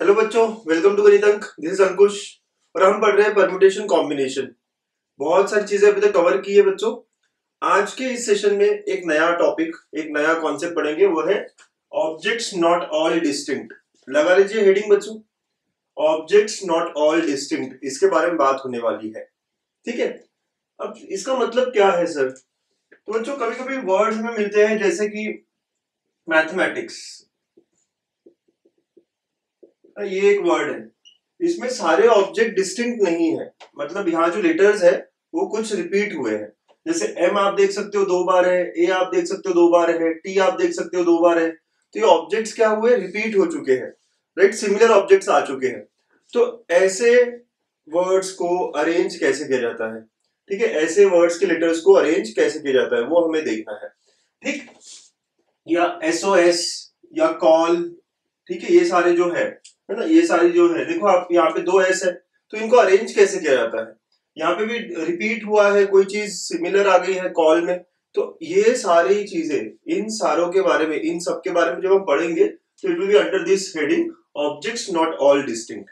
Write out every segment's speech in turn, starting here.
Hello बच्चों, welcome to गणित अंक। दिस इज अंकुश और हम पढ़ रहे हैं परम्यूटेशन कॉम्बिनेशन। बहुत सारी चीजें अभी तक कवर की है बच्चों। आज के इस सेशन में एक नया टॉपिक, एक नया कॉन्सेप्ट पढ़ेंगे, वो है ऑब्जेक्ट्स नॉट ऑल डिस्टिंक्ट। लगा लीजिए हेडिंग बच्चों, ऑब्जेक्ट्स नॉट ऑल डिस्टिंक्ट। इसके बारे में बात होने वाली है, ठीक है। अब इसका मतलब क्या है सर? तो बच्चों कभी कभी वर्ड्स में मिलते हैं, जैसे कि मैथमेटिक्स, ये एक वर्ड है, इसमें सारे ऑब्जेक्ट डिस्टिंक्ट नहीं है। मतलब यहाँ जो लेटर्स है वो कुछ रिपीट हुए हैं। जैसे एम आप देख सकते हो 2 बार है, ए आप देख सकते हो 2 बार है, टी आप देख सकते हो 2 बार है। तो ये ऑब्जेक्ट्स क्या हुए, रिपीट हो चुके हैं, राइट। सिमिलर ऑब्जेक्ट्स आ चुके हैं। तो ऐसे वर्ड्स को अरेंज कैसे किया जाता है, ठीक है। ऐसे वर्ड्स के लेटर्स को अरेंज कैसे किया जाता है वो हमें देखना है, ठीक। या एसओएस या कॉल, ठीक है। ये सारे जो है ना, ये सारी जो है, देखो आप यहाँ पे 2 एस है, तो इनको अरेंज कैसे किया जाता है। यहाँ पे भी रिपीट हुआ है, कोई चीज सिमिलर आ गई है कॉल में। तो ये सारी चीजें, इन सारों के बारे में, इन सब के बारे में जब हम पढ़ेंगे तो it will be under this heading objects not all distinct,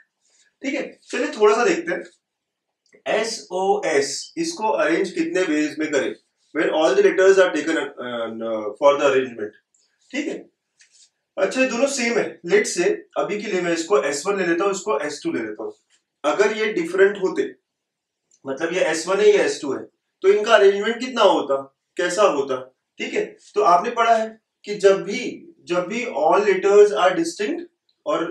ठीक है। चलिए थोड़ा सा देखते हैं। एस ओ एस, इसको अरेंज कितने वेज में करें, when all the letters are taken for the arrangement, ठीक है। अच्छा ये दोनों सेम है। लेट से अभी के लिए मैं इसको S1 ले लेता हूँ, इसको S2 ले लेता हूँ। अगर ये डिफरेंट होते, मतलब ये S1 है ये S2 है, तो इनका अरेंजमेंट कितना होता, कैसा होता, ठीक है। तो आपने पढ़ा है कि जब भी ऑल लेटर्स आर डिस्टिंक्ट और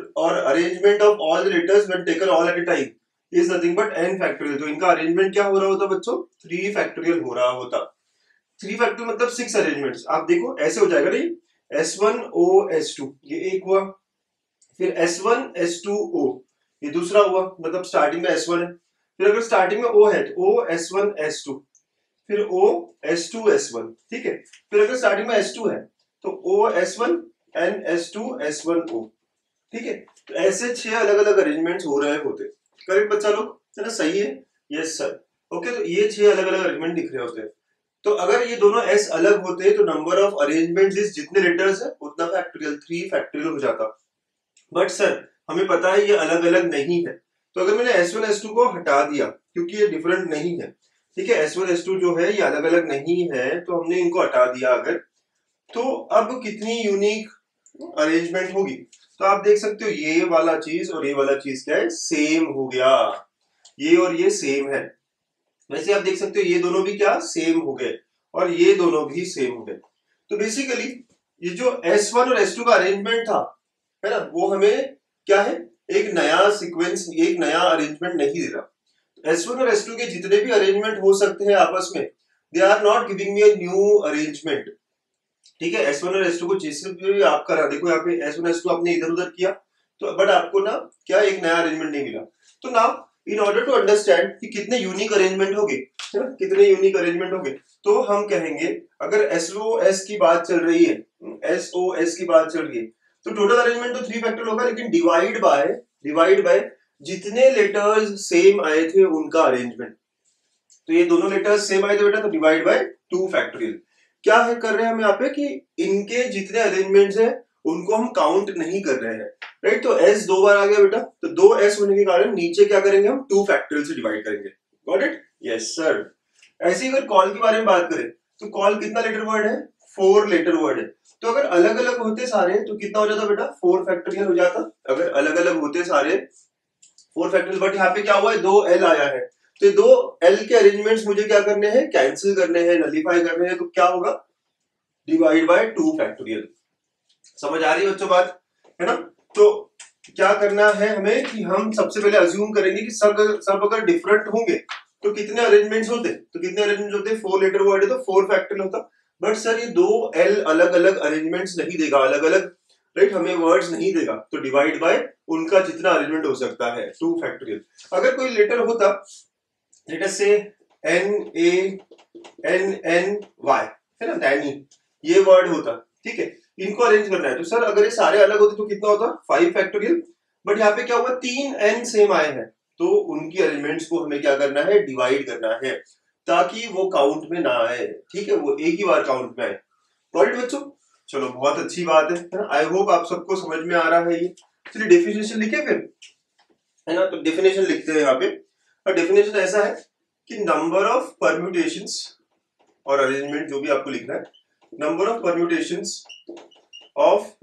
arrangement of all the letters when taken all at a time is nothing but n factorial. तो इनका अरेंजमेंट क्या हो रहा होता बच्चों, 3 फैक्टोरियल हो रहा होता। 3 फैक्टोरियल मतलब 6 अरेंजमेंट्स। आप देखो ऐसे हो जाएगा नहीं, S1O S2 ये एक हुआ, फिर S1S2O ये दूसरा हुआ, मतलब स्टार्टिंग में S1 है, फिर अगर स्टार्टिंग में O है तो O S1S2, फिर O S2S1, ठीक है। फिर अगर स्टार्टिंग में S2 है तो OS1 एंड S2S1O, ठीक है। तो ऐसे 6 अलग अलग अरेंजमेंट्स हो रहे होते। करेक्ट बच्चा लोग, है ना, सही है, यस सर। ओके, तो ये 6 अलग अलग अरेंजमेंट दिख रहे होते हैं। तो अगर ये दोनों S अलग होते तो नंबर ऑफ अरेंजमेंट्स इस जितने लेटर्स है उतना फैक्टोरियल, 3 फैक्टोरियल हो जाता। बट सर हमें पता है ये अलग अलग नहीं है, तो अगर मैंने S1 S2 को हटा दिया क्योंकि ये डिफरेंट नहीं है, ठीक है। S1 S2 जो है ये अलग अलग नहीं है, तो हमने इनको हटा दिया अगर, तो अब कितनी यूनिक अरेंजमेंट होगी। तो आप देख सकते हो ये वाला चीज और ये वाला चीज क्या है, सेम हो गया। ये और ये सेम है। वैसे आप देख सकते हो ये दोनों भी क्या सेम हो गए और ये दोनों भी सेम हो गए। तो बेसिकली ये जो S1 और S2 का अरेंजमेंट था, है ना, वो हमें क्या है, एक नया सीक्वेंस, एक नया अरेंजमेंट नहीं दे रहा। S1 और S2 के जितने भी अरेंजमेंट हो सकते हैं आपस में, they are not giving me a new arrangement, ठीक है। S1 और S2 को जिससे भी आप करा, देखो यहाँ पे S1 S2 आपने इधर उधर किया, तो बट आपको ना क्या एक नया अरेंजमेंट नहीं मिला। तो now in order to understand कि कितने यूनिक अरेंजमेंट होंगे, है ना, कितने यूनिक अरेंजमेंट होंगे, तो हम कहेंगे अगर SOS की बात चल रही है, SOS की बात चल रही है, तो टोटल अरेंजमेंट तो 3 फैक्टर होगा, लेकिन डिवाइड बाय जितने लेटर्स सेम आए थे उनका अरेंजमेंट। तो ये दोनों लेटर्स सेम आए थे बेटा, तो डिवाइड बाय 2 फैक्टोरियल। क्या है कर रहे हैं हम यहाँ पे कि इनके जितने अरेंजमेंट्स हैं उनको हम काउंट नहीं कर रहे हैं, राइट। तो S 2 बार आ गया बेटा, तो 2S होने के कारण नीचे क्या करेंगे हम, 2 फैक्टोरियल से डिवाइड करेंगे। Got it, yes sir. ऐसे ही अगर कॉल के बारे में बात करें तो कॉल कितना लेटर वर्ड है, 4 लेटर वर्ड है। तो अगर अलग अलग होते सारे तो कितना हो जाता बेटा, 4 फैक्टोरियल हो जाता। अगर अलग अलग होते सारे 4 फैक्टोरियल, बट यहाँ पे क्या हुआ है, 2L आया है, तो 2L के अरेंजमेंट्स मुझे क्या करने हैं, कैंसिल करने हैं, नलीफाई करने हैं, तो क्या होगा, डिवाइड बाय 2 फैक्टोरियल। समझ आ रही है बच्चों बात, है ना। तो क्या करना है हमें कि हम सबसे पहले अज्यूम करेंगे कि सब अगर डिफरेंट होंगे तो कितने अरेंजमेंट्स होते, तो कितने अरेंजमेंट्स होते, 4 लेटर वर्ड है तो 4 फैक्टोरियल होता। बट सर ये 2L अलग अलग अरेंजमेंट्स नहीं देगा, अलग अलग, राइट, हमें वर्ड्स नहीं देगा, तो डिवाइड बाय उनका जितना अरेंजमेंट हो सकता है 2 फैक्टोरियल। अगर कोई लेटर होता, लेट अस से NANNY, है ना, नैनी, ये वर्ड होता, ठीक है। इनको अरेंज करना है, तो सर अगर ये सारे अलग होते तो कितना होता, 5 फैक्टोरियल। बट यहाँ पे क्या हुआ, 3 N सेम आए हैं, तो उनकी अरेंजमेंट्स को हमें क्या करना है, डिवाइड करना है, ताकि वो काउंट में ना आए, ठीक है, वो एक ही बार काउंट में आए। राइट बच्चों, चलो बहुत अच्छी बात है ना। आई होप आप सबको समझ में आ रहा है ये। चलिए डेफिनेशन लिखे फिर, है ना। तो डेफिनेशन लिखते हैं यहाँ पे, और डेफिनेशन ऐसा है कि नंबर ऑफ परम्यूटेशंस और अरेंजमेंट जो भी आपको लिखना है, number of permutations of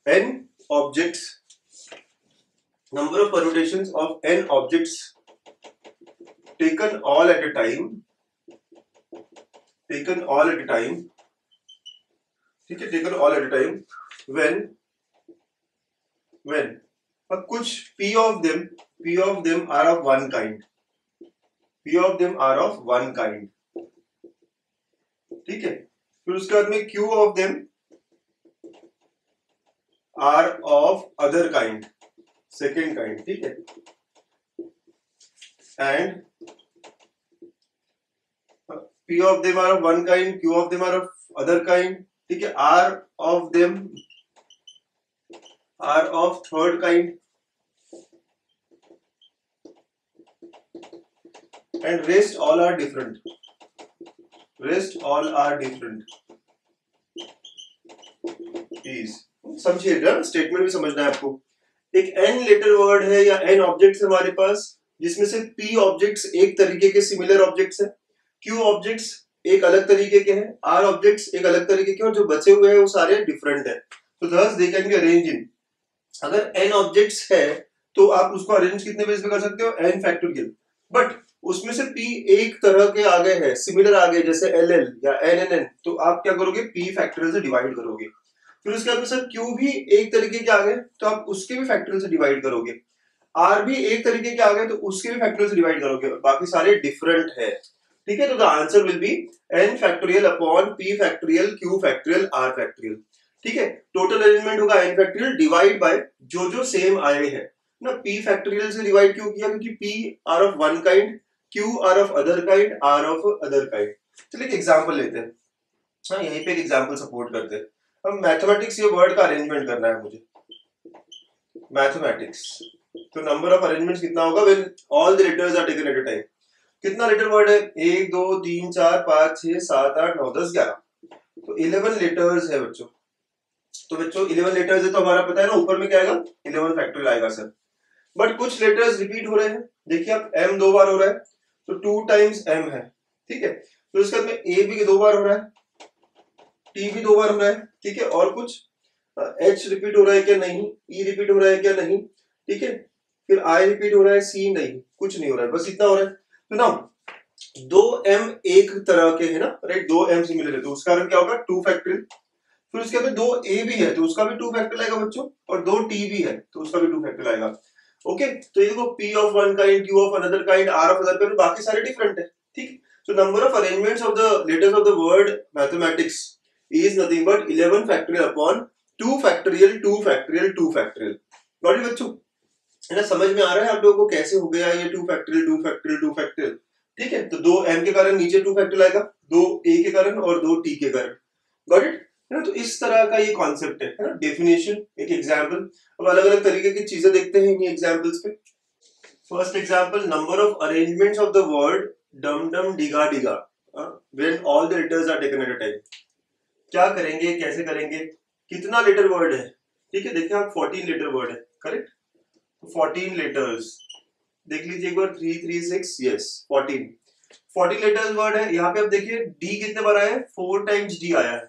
n objects, number of permutations of n objects taken all at a time, taken all at a time, ठीक है, taken all at a time when कुछ p of them are of one kind, p of them are of one kind, ठीक है। फिर उसके बाद में q of them are of other kind, second kind, ठीक है। and p of them are of one kind, q of them are of other kind, ठीक है। r of them are of third kind, and rest all are different, rest all are different is, समझिएगा, statement भी समझना है आपको। एक n letter word है या n ऑब्जेक्ट्स हमारे पास, जिसमें से p ऑब्जेक्ट्स एक तरीके के सिमिलर ऑब्जेक्ट्स हैं, q ऑब्जेक्ट्स एक अलग तरीके के हैं, r ऑब्जेक्ट्स एक अलग तरीके के, और जो बचे हुए हैं वो सारे डिफरेंट हैं। तो thus they can be arranged in, अगर n ऑब्जेक्ट्स है तो आप उसको अरेंज कितने बेस पे कर सकते हो, n फैक्टोरियल। बट उसमें से p एक तरह के आ गए हैं, सिमिलर आ गए, जैसे ll या nnn, तो आप क्या करोगे, p फैक्टोरियल से डिवाइड करोगे। फिर उसके बाद सर q भी एक तरीके के आ गए, तो आप उसके भी फैक्टोरियल से डिवाइड करोगे। r भी एक तरीके के आ गए, तो उसके भी फैक्टोरियल से डिवाइड करोगे, और बाकी सारे डिफरेंट है, ठीक है। तो the answer will be n factorial upon p factorial q factorial r factorial, ठीक है। टोटल अरेंजमेंट होगा n फैक्टोरियल डिवाइड बाय जो सेम आए हैं ना। p फैक्टोरियल से डिवाइड क्यों किया, क्योंकि p are of one kind, q are of other kind, r of other kind. चलिए एक एग्जांपल लेते हैं, हाँ यहीं पे एक एग्जांपल सपोर्ट करते हैं। अब मैथमेटिक्स ये वर्ड का अरेंजमेंट करना है मुझे, मैथमेटिक्स। तो नंबर ऑफ अरेंजमेंट्स कितना होगा when all the letters are taken at a time. कितना लेटर वर्ड है, 1 2 3 4 5 6 7 8 9 10 11, तो 11 लेटर्स है बच्चों। तो बच्चों 11 लेटर्स है, तो हमारा पता है ना ऊपर में क्या आएगा, 11 फैक्टोरियल आएगा सर। बट कुछ लेटर्स रिपीट हो रहे हैं, देखिए आप m 2 बार हो रहा है, तो 2 टाइम्स m है, ठीक है। तो इसके बाद में a भी 2 बार हो रहा है, t भी 2 बार हो रहा है, ठीक है। और कुछ h रिपीट हो रहा है क्या, नहीं, e रिपीट हो रहा है क्या, नहीं, ठीक है। फिर i रिपीट हो रहा है, c नहीं, कुछ नहीं हो रहा है, बस इतना हो रहा है। तो ना 2m एक तरह के है ना, राइट, 2m सिमिलर है, तो उसका कारण क्या होगा, 2 फैक्टोरियल। फिर उसके बाद 2a भी है, तो उसका भी 2 फैक्टोरियल आएगा बच्चों, और 2t भी है, तो उसका भी 2 फैक्टोरियल आएगा। ओके, तो ये देखो p of one kind, q of another kind, r of other kind, बाकी सारे डिफरेंट है, ठीक। So number of arrangements of the letters of the word mathematics is nothing but 11 factorial upon 2 factorial 2 factorial 2 factorial. Got it बच्चों, है ना, समझ में आ रहा है आप लोगों को कैसे हो गया ये 2 फैक्टोरियल 2 फैक्टोरियल 2 फैक्टोरियल, ठीक है। तो 2m के कारण नीचे 2 फैक्टोरियल आएगा, 2a के कारण और 2t के कारण। गॉट इट, है ना। तो इस तरह का ये कॉन्सेप्ट है ना, डेफिनेशन, एक एग्जांपल। अब अलग अलग तरीके की चीजें देखते हैं इन एग्जांपल्स पे। First example, number of arrangements of the word डम डम डिगा डिगा when all the letters are taken at a time. क्या करेंगे, कैसे करेंगे, कितना लेटर वर्ड है, ठीक है। देखिए आप 14 लेटर वर्ड है, करेक्ट, 14 लेटर्स, देख लीजिए एक बार, 3 3 6, यस 14 लेटर्स वर्ड है। यहाँ पे आप देखिए d कितने बार आया है, 4 टाइम्स d आया है,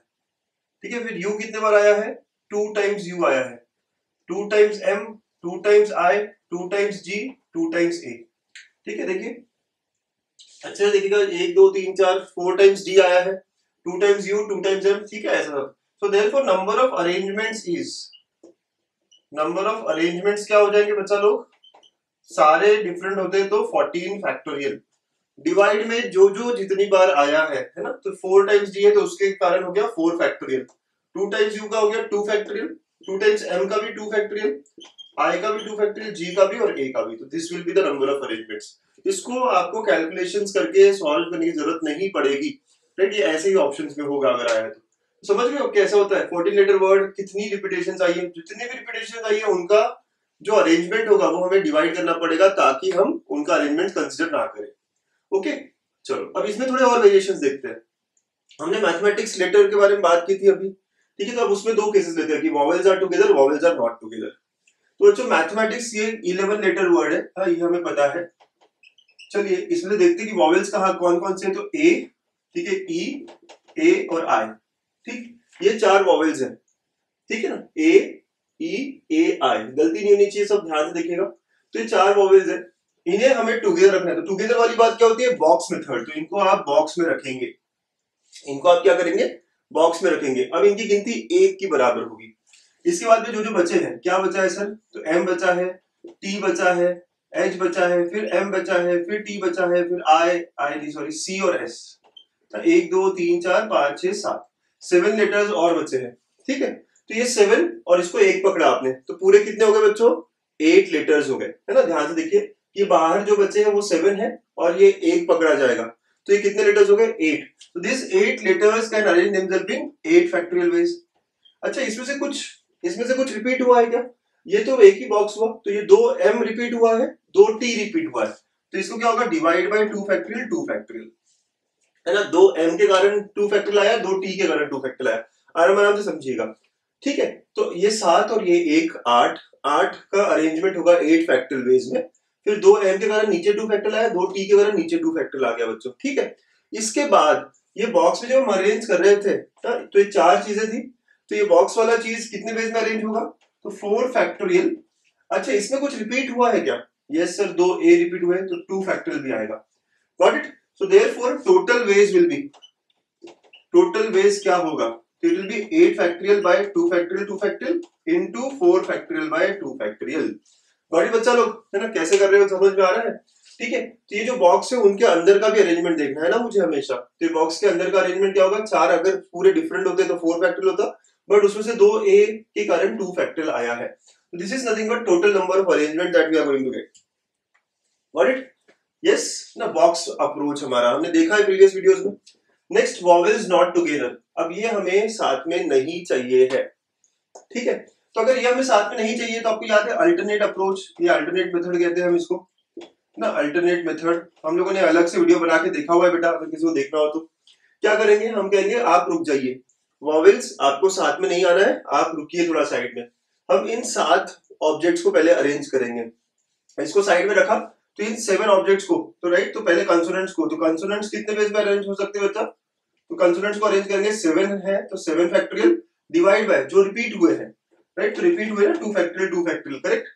ठीक है। फिर u कितने बार आया है, 2 टाइम्स u आया है, 2 times m, 2 times i, 2 times g, 2 times a, ठीक है। देखिए अच्छा देखिएगा, 1 2 3 4 4 टाइम्स d आया है, 2 टाइम्स u, 2 टाइम्स m, ठीक है, ऐसा सब। So therefore number of arrangements is, number of arrangements क्या हो जाएंगे बच्चा लोग, सारे डिफरेंट होते हैं तो 14 फैक्टोरियल, डिवाइड में जो जो जितनी बार आया है ना। तो 4 टाइम्स d है, तो उसके कारण हो गया 4 फैक्टोरियल, 2 टाइम्स u का हो गया 2 फैक्टोरियल, 2 टाइम्स m का भी 2 फैक्टोरियल, i का भी 2 फैक्टोरियल, g का भी और a का भी। तो this will be the number of arrangements. इसको आपको कैलकुलेशंस करके सॉल्व करने की जरूरत नहीं पड़ेगी, राइट, ये ऐसे ही ऑप्शंस में होगा अगर आया तो। समझ गए हो कैसे होता है, 14 लेटर वर्ड, कितनी रिपीटेशंस आई है, जितनी भी रिपीटेशंस आई है उनका जो अरेंजमेंट होगा वो हमें डिवाइड करना पड़ेगा, ताकि हम उनका अरेंजमेंट कंसीडर ना करें। ओके, चलो अब इसमें थोड़े और वेरिएशंस देखते हैं। हमने मैथमेटिक्स लेटर के बारे में बात की थी अभी, ठीक है। तो अब उसमें दो केसेस लेते हैं कि vowels are together, vowels are not together. तो बच्चों मैथमेटिक्स ये 11 लेटर वर्ड है, हाँ ये हमें पता है। चलिए इसमें देखते हैं कि वॉवेल्स कहाँ कौन कौन से हैं। तो ए, ठीक है, ई, ए और आई, ठीक, ये 4 वॉवेल्स हैं, ठीक है ना, ए, ई, ए, आई, गलती नहीं होनी चाहिए, सब ध्यान से देखिएगा। तो ये 4 वॉवेल्स है, इन्हें हमें टुगेदर रखना है। तो टुगेदर वाली बात क्या होती है, बॉक्स मेथड। तो इनको आप बॉक्स में रखेंगे, इनको आप क्या करेंगे, बॉक्स में रखेंगे। अब इनकी गिनती 1 की बराबर होगी। इसके बाद में जो जो बचे हैं, क्या बचा है सर, तो एम बचा है, टी बचा है, एच बचा है, फिर एम बचा है, फिर टी बचा है, फिर आई सॉरी सी और एस। 1 2 3 4 5 6 7 7 लेटर्स और बचे हैं, ठीक है। तो ये 7 और इसको 1 पकड़ा आपने, तो पूरे कितने हो गए बच्चों, 8 लेटर्स हो गए, है ना। ध्यान से देखिए, ये बाहर जो बचे हैं वो 7 है और ये 1 पकड़ा जाएगा, तो ये कितने लेटर्स हो गए, 8। तो this 8 letters can arrange themself in 8 factorial ways. अच्छा इसमें से कुछ रिपीट हुआ है क्या, ये तो एक ही बॉक्स हुआ, तो ये 2 m रिपीट हुआ है, 2 t रिपीट हुआ है, तो इसको क्या होगा, डिवाइड बाय 2 फैक्टोरियल 2 फैक्टोरियल, है ना। 2 m के कारण 2 फैक्टोरियल आया, 2 t के कारण 2 फैक्टोरियल आया, आराम से समझिएगा, ठीक है। तो ये 7 और ये 1 8, 8 का अरेंजमेंट होगा 8 फैक्टोरियल वेज में। फिर 2 m के कारण नीचे 2 फैक्टोरियल आया, 2 t के कारण नीचे 2 फैक्टोरियल आ गया बच्चों, ठीक है। इसके बाद ये बॉक्स में जब हम अरेंज कर रहे थे तो ये 4 चीजें थी, तो ये बॉक्स वाला चीज कितने वेज में अरेंज होगा, तो 4 फैक्टोरियल। अच्छा इसमें कुछ रिपीट हुआ है क्या, यस सर, 2 a रिपीट हुए, तो 2 फैक्टोरियल भी आएगा, got it. So therefore total ways will be, total ways क्या होगा, तो it will be 8 factorial by 2 factorial 2 factorial into 4 factorial by 2 factorial. Got it बच्चा लोग, है ना, कैसे कर रहे हो, समझ में आ रहा है, ठीक है। तो ये जो बॉक्स है उनके अंदर का भी अरेंजमेंट देखना है ना मुझे हमेशा। तो बॉक्स के अंदर का अरेंजमेंट क्या होगा, 4 अगर पूरे डिफरेंट होते तो 4 फैक्टोरियल होता, बट उसमें से 2 a के कारण 2 फैक्टोरियल आया है। तो this is nothing but total number of arrangement that we are going to get, got it, yes ना। बॉक्स अप्रोच हमारा हमने देखा है प्रीवियस वीडियोस में। Next, vowels not together. अब ये हमें साथ में नहीं चाहिए है, ठीक है। तो अगर ये हमें साथ में नहीं चाहिए तो आपको याद है अल्टरनेट अप्रोच, ये अल्टरनेट मेथड कहते हैं हम इसको ना, अल्टरनेट मेथड हम लोगों ने अलग से वीडियो बना के देखा हुआ है बेटा, अगर किसी को देखना हो तो क्या करेंगे, हम कहेंगे आप रुक जाइए, वॉवेल्स आपको साथ में नहीं आना है, आप रुकिए थोड़ा साइड में। हम इन 7 ऑब्जेक्ट्स को पहले अरेंज करेंगे, इसको साइड में रखा, तो इन 7 ऑब्जेक्ट्स को, तो राइट, तो पहले कंसोनेंट्स को, तो कंसोनेंट्स कितने वेज में अरेंज हो सकते हैं बच्चा, तो कंसोनेंट्स को अरेंज करेंगे, 7 है तो 7 फैक्टोरियल डिवाइड बाय जो रिपीट हुए हैं, राइट, तो रिपीट हुए ना 2 फैक्टोरियल, करेक्ट,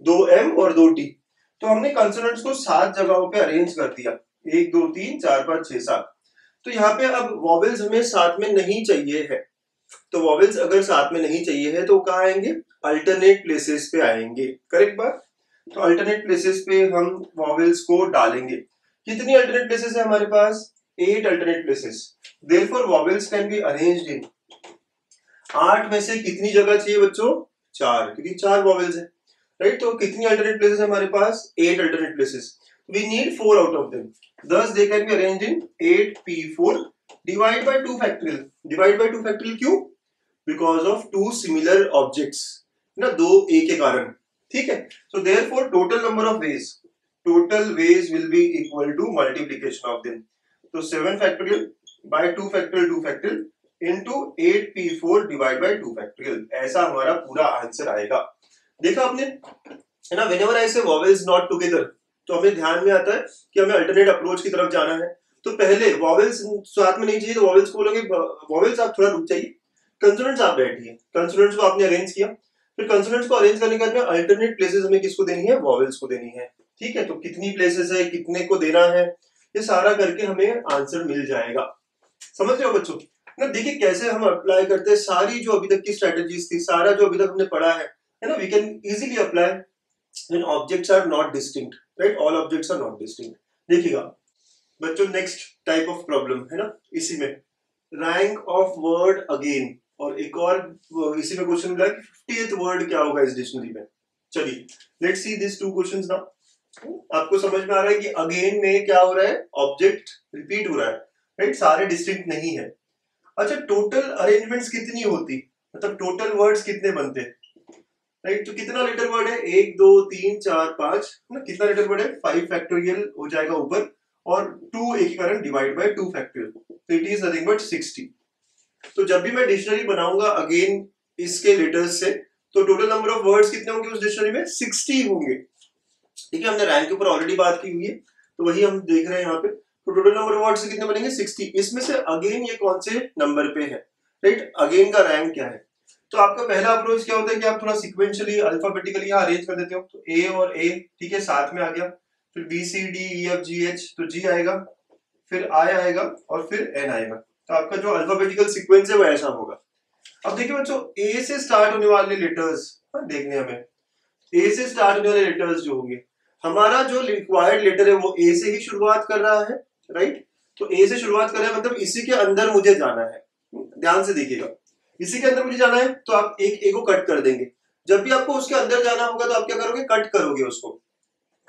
2m और 2t। तो हमने कंसोनेंट्स को 7 जगहों पे अरेंज कर दिया, 1 2 3 4 5 6 7। तो यहाँ पे अब वॉवेल्स हमें साथ में नहीं चाहिए है, तो वॉवेल्स अगर साथ में नहीं चाहिए है तो कहाँ आएंगे, अल्टरनेट प्लेसेस पे आएंगे, करेक्ट बात। तो अल्टरनेट प्लेसेस पे हम वॉवेल्स को डालेंगे। कितनी अल्टरनेट प्लेसेस है हमारे पास, 8 alternate places. Therefore vowels can be arranged in, 8 में से कितनी जगह चाहिए बच्चों, 4, क्योंकि 4 वॉवेल्स है, राइट। तो कितनी अल्टरनेट प्लेसेस है हमारे पास, 8 alternate places. We need 4 out of them, thus they can be arranged in 8p4 divide by 2 factorial, divide by 2 factorial क्यों, because of 2 similar objects ना, 2 a के कारण, ठीक है। so therefore total number of ways will be equal to multiplication of them, तो 7 factorial by 2 factorial 2 factorial into 8p4 divide by 2 factorial, ऐसा हमारा पूरा आंसर आएगा। देखा आपने, है ना। whenever I say vowels not together, तो हमें ध्यान में आता है कि हमें अल्टरनेट अप्रोच की तरफ जाना है। तो पहले वॉवेल्स साथ में नहीं चाहिए, तो वॉवेल्स को बोलोगे वॉवेल्स आप थोड़ा रुक जाइए, कंसोनेंट्स आप बैठिए, कंसोनेंट्स को आपने अरेंज किया, फिर कंसोनेंट्स को अरेंज करने के बाद में अल्टरनेट प्लेसेस हमें किसको देनी है, वॉवेल्स को देनी है, ठीक है। तो कितनी प्लेसेस है, कितने को देना है, ये सारा करके हमें आंसर मिल जाएगा। समझ रहे हो बच्चों ना, देखिए कैसे हम अप्लाई करते हैं, सारी जो अभी तक की स्ट्रेटेजीज थी, सारा जो अभी तक हमने पढ़ा है ना, we can easily apply when objects are not distinct, right, all objects are not distinct। देखिएगा बच्चों, नेक्स्ट टाइप ऑफ प्रॉब्लम है ना, इसी में रैंक ऑफ वर्ड अगेन, और एक और इसी में क्वेश्चन मिला कि 50th वर्ड क्या होगा इस डिक्शनरी में। चलिए let's see this 2 questions now. आपको समझ में आ रहा है कि अगेन में क्या हो रहा है, ऑब्जेक्ट रिपीट हो रहा है, राइट, सारे डिस्टिंक्ट नहीं है। अच्छा टोटल अरेंजमेंट्स कितनी होती, मतलब टोटल वर्ड्स कितने बनते, राइट। तो कितना लेटर वर्ड है, 1 2 3 4 5 ना, कितना लेटर वर्ड है, 5 फैक्टोरियल हो जाएगा ऊपर, और 2 a के कारण डिवाइड बाय 2 फैक्टोरियल, तो इट इज नथिंग बट 60। तो जब भी मैं डिक्शनरी बनाऊंगा अगेन इसके लेटर्स से, तो टोटल नंबर ऑफ वर्ड्स कितने होंगे उस डिक्शनरी में? 60 होंगे। ठीक है, हमने रैंक के ऊपर ऑलरेडी बात की हुई है, तो वही हम देख रहे हैं यहाँ पे। तो टोटल नंबर ऑफ वर्ड्स कितने बनेंगे? 60। इसमें से अगेन ये कौन से नंबर पे है, राइट? अगेन का रैंक क्या है? तो आपका पहला अप्रोच क्या होता है कि आप थोड़ा सिक्वेंशियली अल्फाबेटिकली यहाँ अरेंज कर देते हो। तो ए और ए, ठीक है, साथ में आ गया। फिर B C D E F G H, तो जी आएगा, फिर आई आएगा और फिर एन आएगा। तो आपका जो अल्फाबेटिकल सीक्वेंस है वो ऐसा होगा। अब देखिए बच्चों, ए से स्टार्ट होने वाले लेटर्स देखने हमें, ए से स्टार्ट होने वाले लेटर्स जो होंगे, हमारा जो रिक्वायर्ड लेटर है वो ए से ही शुरुआत कर रहा है, राइट? तो ए से शुरुआत कर रहा है, मतलब इसी के अंदर मुझे जाना है। ध्यान से देखिएगा, इसी के अंदर मुझे जाना है, तो आप एक ए को कट कर देंगे। जब भी आपको उसके अंदर जाना होगा तो आप क्या करोगे? कट करोगे उसको।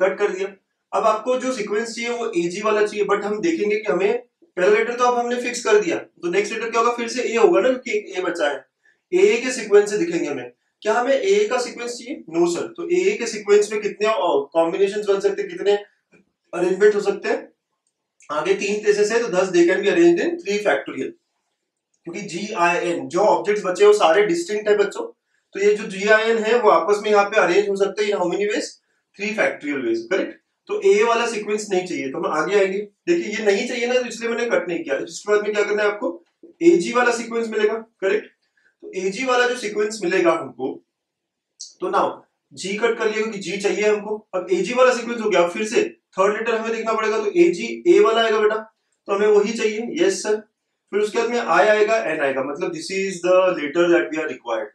कट कर दिया। अब आपको जो सीक्वेंस चाहिए वो एजी वाला चाहिए, बट हम देखेंगे कि हमें पहला लेटर तो अब हमने फिक्स कर दिया, तो नेक्स्ट लेटर क्या होगा? फिर से ए होगा ना, क्योंकि एक ए बचा है। ए के सीक्वेंस से दिखेंगे हमें। क्या हमें ए का सीक्वेंस चाहिए? No sir. तो ए के सीक्वेंस में कितने कॉम्बिनेशंस बन सकते हैं, कितने अरेंजमेंट हो सकते हैं? आगे 3 प्लेसेस है, तो 10 they can be arranged in 3 factorial. क्योंकि जी आई एन जो ऑब्जेक्ट्स बचे वो सारे डिस्टिंक्ट है बच्चों, तो ये जो जी आई एन है वो आपस में यहाँ पे अरेंज हो सकते हैं in how many ways? 3 factorial veg, correct? तो ए वाला सीक्वेंस नहीं चाहिए, तो हम आगे आएंगे। देखिए ये नहीं चाहिए ना, तो इसलिए मैंने कट नहीं किया। इसके बाद में क्या करना है आपको? एजी वाला सीक्वेंस मिलेगा, करेक्ट? तो एजी वाला जो सीक्वेंस मिलेगा हमको, तो नाउ जी कट कर लिया क्योंकि जी चाहिए हमको। अब एजी वाला सीक्वेंस हो गया, फिर से थर्ड लेटर हमें देखना पड़ेगा, तो एजी ए वाला आएगा बेटा, तो हमें वही चाहिए, यस सर। फिर उसके बाद में आई आएगा, एन आएगा, मतलब this is the letter that we are required,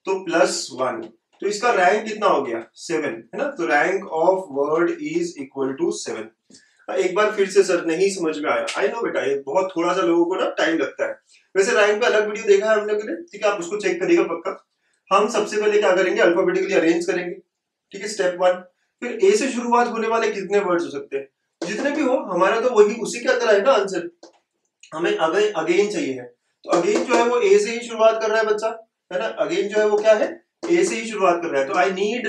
तो +1। तो इसका रैंक कितना हो गया? 7, है ना? तो rank of word is equal to 7। एक बार फिर से सर नहीं समझ में आया, आई नो बेटा, ये बहुत थोड़ा सा लोगों को ना टाइम लगता है। वैसे रैंक पे अलग वीडियो देखा है हमने, ठीक है, आप उसको चेक करिएगा पक्का। हम सबसे पहले क्या करेंगे? अल्फाबेटिकली अरेंज करेंगे, ठीक है, स्टेप 1। फिर ए से शुरुआत होने वाले कितने वर्ड्स हो सकते हैं? जितने भी हो, हमारा तो वही उसी के अंदर है ना आंसर। हमें अगेन चाहिए है, तो अगेन जो है वो ए से ही शुरुआत कर रहा है बच्चा, है ना? अगेन जो है वो क्या है? ए से ही शुरुआत कर रहा है। तो I need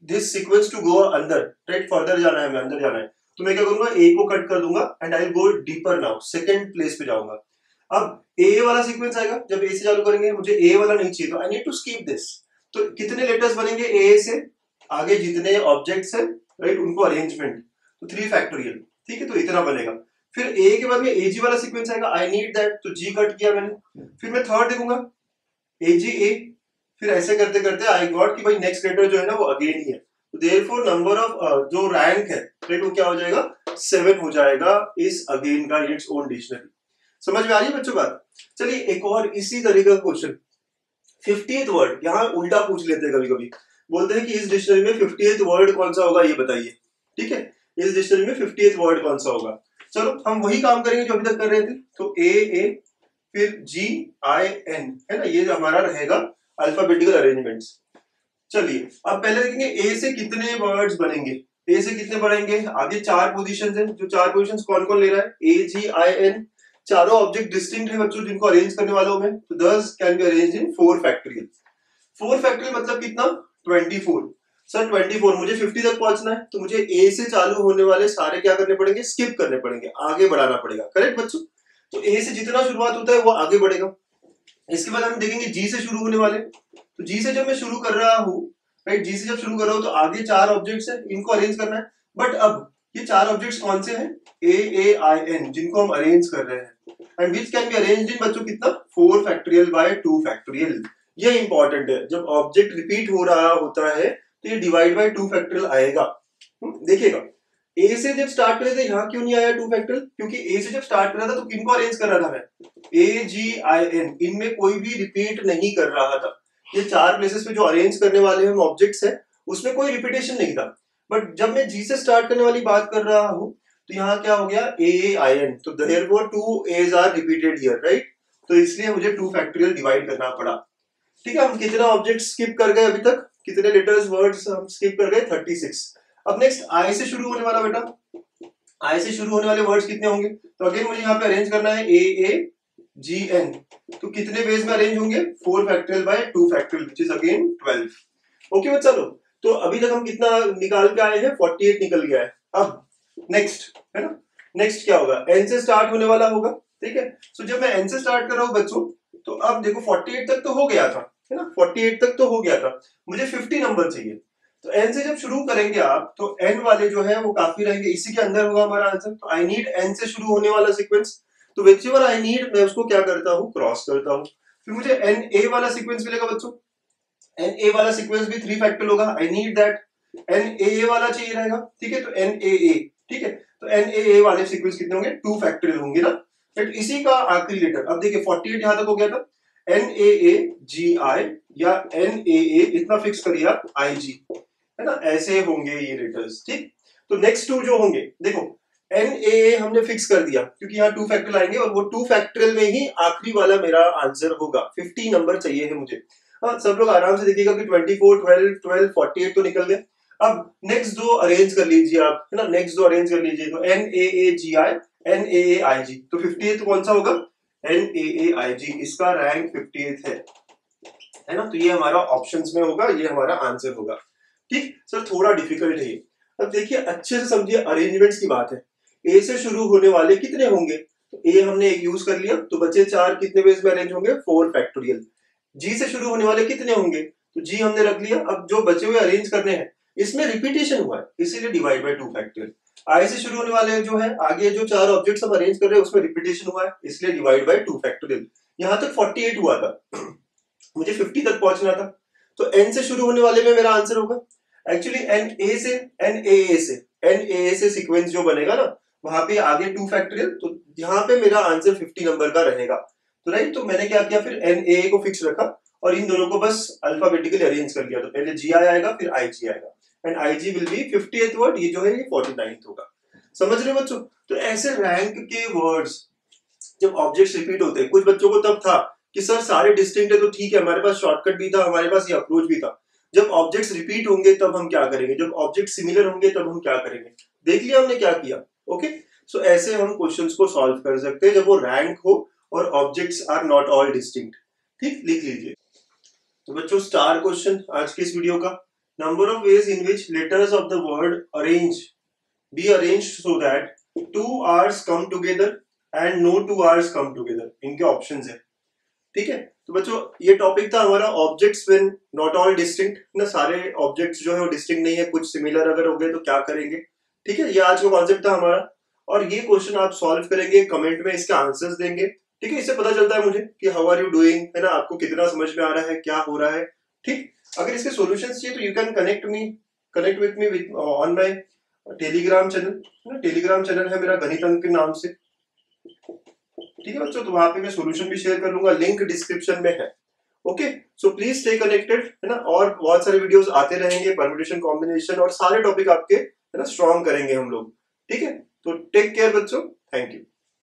this sequence to go अंदर, राइट? फर्दर जाना है, हमें अंदर जाना है, तो मैं क्या करूंगा? ए को कट कर दूंगा and I will go deeper now, second place पे जाऊंगा। अब ए वाला सीक्वेंस आएगा, जब ए से चालू करेंगे, मुझे ए वाला नहीं चाहिए, तो I need to skip this. तो कितने लेटर्स बनेंगे ए से आगे जितने ऑब्जेक्ट्स हैं, राइट, उनको अरेंजमेंट, तो 3 फैक्टोरियल, ठीक है, तो इतना बनेगा। फिर ए के बाद में एजी वाला सीक्वेंस आएगा, आई नीड दैट, तो जी कट किया मैंने। फिर मैं थर्ड देखूंगा, एजी ए, फिर ऐसे करते करते आई गॉट कि भाई नेक्स्ट लेटर जो है ना वो अगेन ही है, तो देयरफॉर नंबर ऑफ जो रैंक है, राइट, वो क्या हो जाएगा? 7 हो जाएगा इस अगेन का इट्स ओन डिक्शनरी। समझ में आ रही है बच्चों बात? चलिए एक और इसी तरीके का क्वेश्चन, 50th वर्ड यहाँ उल्टा पूछ लेते हैं कभी कभी, बोलते हैं कि इस डिक्शनरी में 50th वर्ड कौन सा होगा, ये बताइए। ठीक है, इस डिक्शनरी में 50th वर्ड कौन सा होगा? चलो हम वही काम करेंगे जो अभी तक कर रहे थे। तो ए फिर जी आई एन, है ना, ये हमारा रहेगा अल्फाबेटिकल अरेंजमेंट्स। चलिए अब पहले देखेंगे ए से कितने वर्ड्स बनेंगे। ए से कितने बढ़ेंगे? आगे 4 पोजीशंस हैं, जो 4 पोजीशंस कौन कौन ले रहा है? ए जी आई एन, चारों ऑब्जेक्ट डिस्टिंक्ट है बच्चों, जिनको अरेंज करने वाला हूं मैं, तो 10 can be arranged in 4 factorial. 4 factorial मतलब कितना? 24। सर 24, मुझे 50 तक पहुंचना है, तो मुझे ए से चालू होने वाले सारे क्या करने पड़ेंगे? स्किप करने पड़ेंगे, आगे बढ़ाना पड़ेगा, करेक्ट बच्चों? तो ए से जितना शुरुआत होता है वो आगे बढ़ेगा। इसके बाद हम देखेंगे जी से शुरू होने वाले, तो जी से जब मैं शुरू कर रहा हूँ, राइट, जी से जब शुरू कर रहा हूँ तो आगे 4 ऑब्जेक्ट्स है, इनको अरेंज करना है। बट अब ये 4 ऑब्जेक्ट्स कौन से हैं? ए आई एन, जिनको हम अरेंज कर रहे हैं, and which can be arranged in बच्चों कितना? 4 फैक्टोरियल बाय 2 फैक्टोरियल। ये इंपॉर्टेंट है, जब ऑब्जेक्ट रिपीट हो रहा होता है तो ये डिवाइड बाय 2 फैक्टोरियल आएगा। देखिएगा, ए से जब स्टार्ट करे थे यहाँ क्यों नहीं आया 2 फैक्टोरियल? क्योंकि ए से जब स्टार्ट कर रहा था तो किनको अरेंज कर रहा था मैं? ए जी आई एन, इनमें कोई भी रिपीट नहीं कर रहा था। ये 4 प्लेसेस पे जो अरेंज करने वाले हम ऑब्जेक्ट्स है उसमें कोई रिपीटेशन नहीं था। बट जब मैं जी से स्टार्ट करने वाली बात कर रहा हूँ तो यहाँ क्या हो गया? ए आई एन, तो therefore 2 A's are repeated here, right? तो इसलिए मुझे 2 फैक्टोरियल डिवाइड करना पड़ा। ठीक है, हम कितना ऑब्जेक्ट स्किप कर गए अभी तक? कितने लेटर्स वर्ड्स हम स्किप कर गए? 36। अब नेक्स्ट आई से शुरू होने वाला बेटा, आई से शुरू होने वाले वर्ड्स कितने होंगे? तो अगेन मुझे यहाँ पे अरेंज करना है ए जी एन, तो कितने वेज में अरेंज होंगे? 4 factorial by 2 factorial which is again 12। Okay बच्चा लोग, तो अभी तक हम कितना निकाल के आए हैं? 48 निकल गया है। अब नेक्स्ट है ना, नेक्स्ट क्या होगा? एन से स्टार्ट होने वाला होगा, ठीक है। सो जब मैं एन से स्टार्ट कर रहा हूँ बच्चों, तो अब देखो 48 तक तो हो गया था, है ना, 48 तक तो हो गया था, मुझे 50 नंबर चाहिए। तो n से जब शुरू करेंगे आप तो n वाले जो है वो काफी रहेंगे, इसी के अंदर होगा हमारा आंसर। तो आई नीड n से शुरू होने वाला सीक्वेंस, तो व्हिचएवर आई नीड मैं उसको क्या करता हूँ, क्रॉस करता हूँ। फिर मुझे n a वाला सीक्वेंस मिलेगा बच्चों, n a वाला सीक्वेंस भी 3 फैक्टोरियल होगा, I need that. n a a वाला चाहिए रहेगा, ठीक है, तो n a a, ठीक है, तो n a a वाले सीक्वेंस कितने होंगे, 2 फैक्टोरियल होंगे ना। फिर इसी का आखिरी लेटर, अब देखिए 48 यहां तक हो गया था, n a a g i या n a a इतना फिक्स करिए आप, i g, है ना, ऐसे होंगे ये लेटर्स, ठीक। तो नेक्स्ट टू जो होंगे, देखो n a a हमने फिक्स कर दिया क्योंकि यहाँ 2 फैक्टोरियल आएंगे और वो 2 फैक्टोरियल में ही आखिरी वाला मेरा आंसर होगा। 50 नंबर चाहिए है मुझे। हाँ, सब लोग आराम से देखिएगा कि 24, 12, 12, 48 तो निकल गए। अब नेक्स्ट दो अरेंज कर लीजिए आप, है ना, नेक्स्ट दो अरेंज कर लीजिए, तो n a a g i n a a i g, तो 58 कौन सा होगा, n a a i g, इसका रैंक 58 है ना। तो ये हमारा ऑप्शंस में होगा, ये हमारा आंसर होगा, ठीक। सर थोड़ा डिफिकल्ट है ये। अब देखिए अच्छे से समझिए, अरेंजमेंट्स की बात है, ए से शुरू होने वाले कितने होंगे, तो ए हमने एक यूज कर लिया, तो बचे 4, कितने वेज में अरेंज होंगे, 4 फैक्टोरियल। जी से शुरू होने वाले कितने होंगे, तो जी हमने रख लिया। अब जो बचे हुए अरेंज करने हैं, इसमें रिपीटेशन हुआ है इसीलिए डिवाइड बाय 2 फैक्टोरियल। आई से शुरू होने वाले जो है, आगे जो 4 ऑब्जेक्ट्स हम अरेंज कर रहे हैं उसमें रिपीटेशन हुआ है इसलिए डिवाइड बाय 2 फैक्टोरियल। यहां तक 48 हुआ था, मुझे 50 तक पहुंचना था, तो n से शुरू होने वाले में मेरा आंसर होगा। एक्चुअली n a से n a a से सीक्वेंस जो बनेगा ना, वहां पे आगे 2 फैक्टोरियल, तो यहाँ पे मेरा आंसर 50 नंबर का रहेगा। तो राइट, तो मैंने क्या किया, फिर n a a को फिक्स रखा और इन दोनों को बस अल्फाबेटिकली अरेंज कर लिया। तो पहले gi आएगा फिर ig आएगा, and ig will be 50th word, ये जो है ये 49th होगा। समझ रहे हो बच्चों। तो ऐसे रैंक के वर्ड्स जब ऑब्जेक्ट्स रिपीट होते हैं, कुछ बच्चों को तब था कि सर सारे डिस्टिंक्ट है तो ठीक है, हमारे पास शॉर्टकट भी था, हमारे पास ये अप्रोच भी था। जब ऑब्जेक्ट्स रिपीट होंगे तब हम क्या करेंगे, जब ऑब्जेक्ट सिमिलर होंगे तब हम क्या करेंगे, देख लिया हमने क्या किया। ओके, सो ऐसे हम क्वेश्चंस को सॉल्व कर सकते हैं जब वो रैंक हो और objects are not all distinct, ठीक। लिख लीजिए। तो बच्चों स्टार क्वेश्चन आज की इस वीडियो का, number of ways in which letters of the word arrange be arranged so that 2 hours come together and no 2 hours come together, इनके ऑप्शंस है, ठीक है। तो बच्चों ये टॉपिक था हमारा objects when not all distinct ना, सारे ऑब्जेक्ट्स जो है वो डिस्टिंक्ट नहीं है, कुछ सिमिलर अगर हो गए तो क्या करेंगे, ठीक है। ये आज का कॉन्सेप्ट था हमारा, और ये क्वेश्चन आप सॉल्व करेंगे, कमेंट में इसके आंसर्स देंगे, ठीक है। इससे पता चलता है मुझे कि हाउ आर यू डूइंग, है ना, आपको कितना समझ में आ रहा है, क्या हो रहा है, ठीक। अगर इसके सॉल्यूशंस चाहिए तो you can connect with me on my Telegram channel, Telegram channel है मेरा गणित अंक के नाम से, ठीक है बच्चों। तो वहां पे मैं सॉल्यूशन भी शेयर कर लूंगा, लिंक डिस्क्रिप्शन में है। Okay, so please stay connected, है ना, और बहुत सारे वीडियोस आते रहेंगे, परम्यूटेशन कॉम्बिनेशन और सारे टॉपिक आपके, है ना, स्ट्रॉन्ग करेंगे हम लोग, ठीक है। तो टेक केयर बच्चों, थैंक यू।